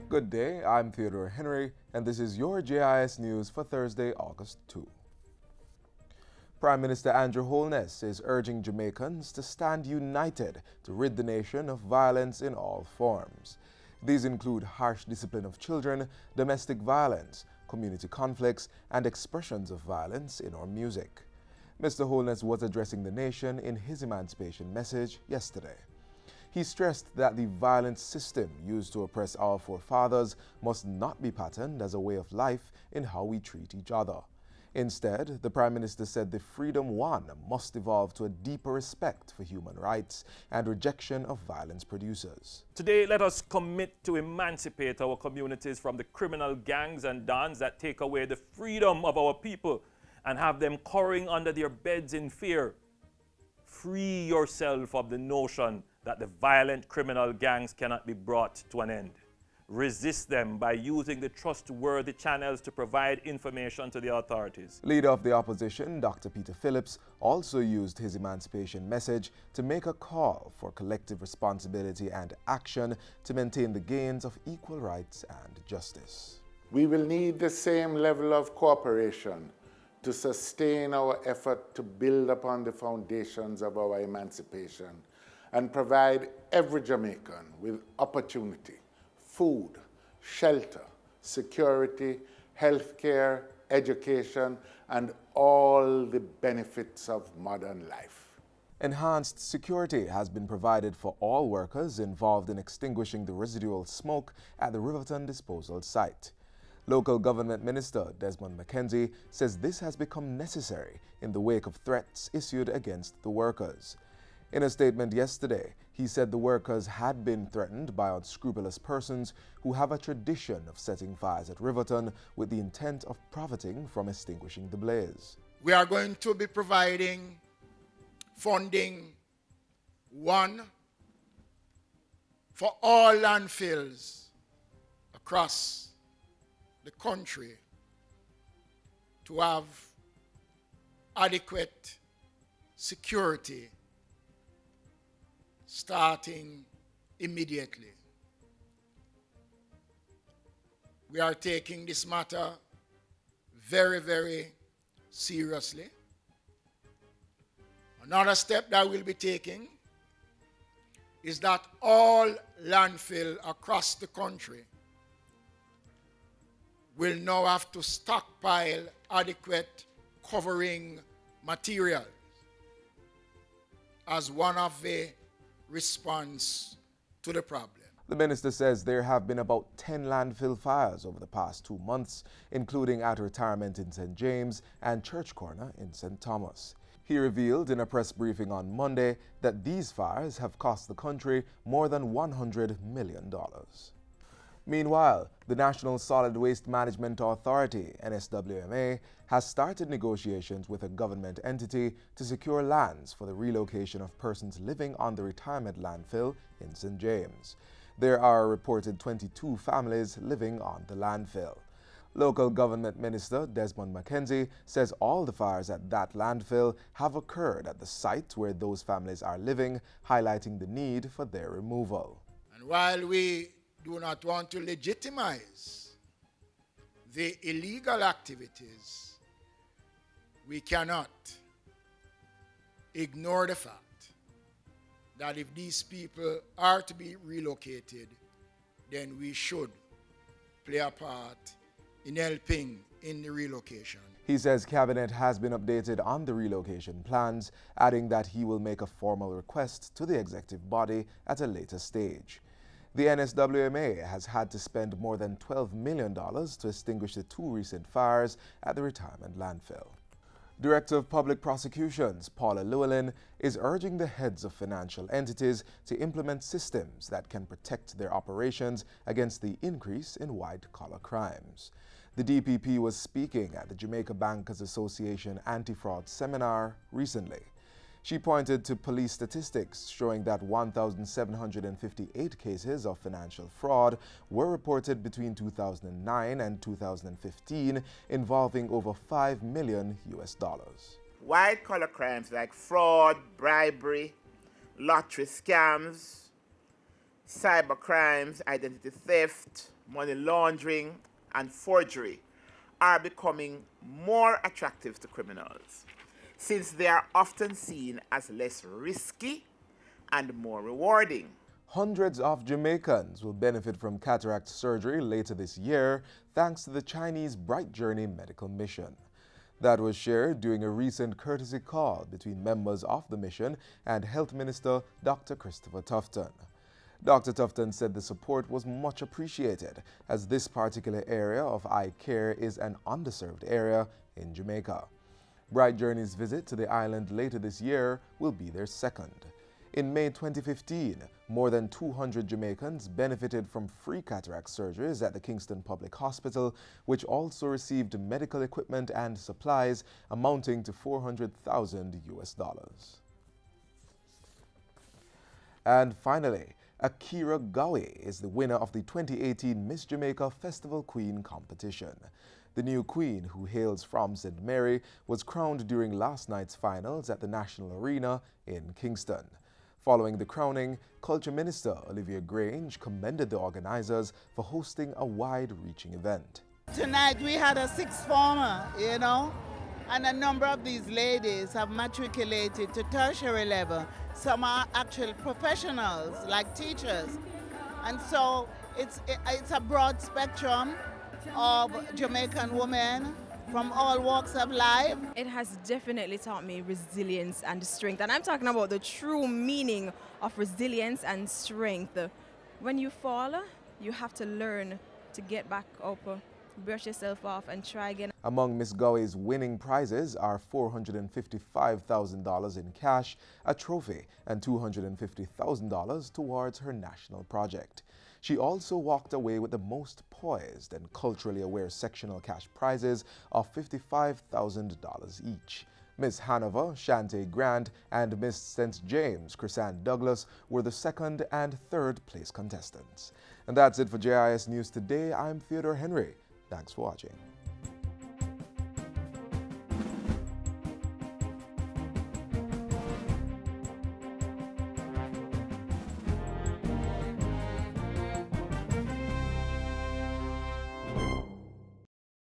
Good day, I'm Theodore Henry, and this is your JIS News for Thursday, August 2. Prime Minister Andrew Holness is urging Jamaicans to stand united to rid the nation of violence in all forms. These include harsh discipline of children, domestic violence, community conflicts, and expressions of violence in our music. Mr. Holness was addressing the nation in his emancipation message yesterday. He stressed that the violent system used to oppress our forefathers must not be patterned as a way of life in how we treat each other. Instead, the Prime Minister said the freedom won must evolve to a deeper respect for human rights and rejection of violence producers. Today, let us commit to emancipate our communities from the criminal gangs and dons that take away the freedom of our people and have them cowering under their beds in fear. Free yourself of the notion that the violent criminal gangs cannot be brought to an end. Resist them by using the trustworthy channels to provide information to the authorities. Leader of the opposition, Dr. Peter Phillips, also used his emancipation message to make a call for collective responsibility and action to maintain the gains of equal rights and justice. We will need the same level of cooperation to sustain our effort to build upon the foundations of our emancipation and provide every Jamaican with opportunity, food, shelter, security, health care, education, and all the benefits of modern life. Enhanced security has been provided for all workers involved in extinguishing the residual smoke at the Riverton disposal site. Local Government Minister Desmond McKenzie says this has become necessary in the wake of threats issued against the workers. In a statement yesterday, he said the workers had been threatened by unscrupulous persons who have a tradition of setting fires at Riverton with the intent of profiting from extinguishing the blaze. We are going to be providing funding, one, for all landfills across the country to have adequate security starting immediately. We are taking this matter very, very seriously. Another step that we'll be taking is that all landfill across the country will now have to stockpile adequate covering material as one of the response to the problem. The minister says there have been about 10 landfill fires over the past 2 months, including at Retirement in St. James and Church Corner in St. Thomas. He revealed in a press briefing on Monday that these fires have cost the country more than $100 million. Meanwhile, the National Solid Waste Management Authority, NSWMA, has started negotiations with a government entity to secure lands for the relocation of persons living on the retirement landfill in St. James. There are a reported 22 families living on the landfill. Local Government Minister Desmond McKenzie says all the fires at that landfill have occurred at the site where those families are living, highlighting the need for their removal. And while we do not want to legitimize the illegal activities, we cannot ignore the fact that if these people are to be relocated, then we should play a part in helping in the relocation. He says Cabinet has been updated on the relocation plans, adding that he will make a formal request to the executive body at a later stage. The NSWMA has had to spend more than $12 million to extinguish the 2 recent fires at the retirement landfill. Director of Public Prosecutions, Paula Llewellyn, is urging the heads of financial entities to implement systems that can protect their operations against the increase in white-collar crimes. The DPP was speaking at the Jamaica Bankers Association Anti-Fraud Seminar recently. She pointed to police statistics showing that 1,758 cases of financial fraud were reported between 2009 and 2015, involving over $5 million. White-collar crimes like fraud, bribery, lottery scams, cyber crimes, identity theft, money laundering, and forgery are becoming more attractive to criminals, since they are often seen as less risky and more rewarding. Hundreds of Jamaicans will benefit from cataract surgery later this year thanks to the Chinese Bright Journey medical mission. That was shared during a recent courtesy call between members of the mission and Health Minister Dr. Christopher Tufton. Dr. Tufton said the support was much appreciated, as this particular area of eye care is an underserved area in Jamaica. Bright Journey's visit to the island later this year will be their second. In May 2015, more than 200 Jamaicans benefited from free cataract surgeries at the Kingston Public Hospital, which also received medical equipment and supplies amounting to $400,000 US. And finally, Akira Gawe is the winner of the 2018 Miss Jamaica Festival Queen competition. The new queen, who hails from St. Mary, was crowned during last night's finals at the National Arena in Kingston. Following the crowning, Culture Minister Olivia Grange commended the organizers for hosting a wide-reaching event. Tonight we had a sixth former, and a number of these ladies have matriculated to tertiary level. Some are actual professionals, like teachers. And so it's a broad spectrum of Jamaican women from all walks of life. It has definitely taught me resilience and strength. And I'm talking about the true meaning of resilience and strength. When you fall, you have to learn to get back up, brush yourself off and try again. Among Miss Gawe's winning prizes are $455,000 in cash, a trophy, and $250,000 towards her national project. She also walked away with the most poised and culturally aware sectional cash prizes of $55,000 each. Miss Hanover, Shante Grant, and Miss St. James, Chrisanne Douglas, were the second and third place contestants. And that's it for JIS News Today. I'm Theodore Henry. Thanks for watching.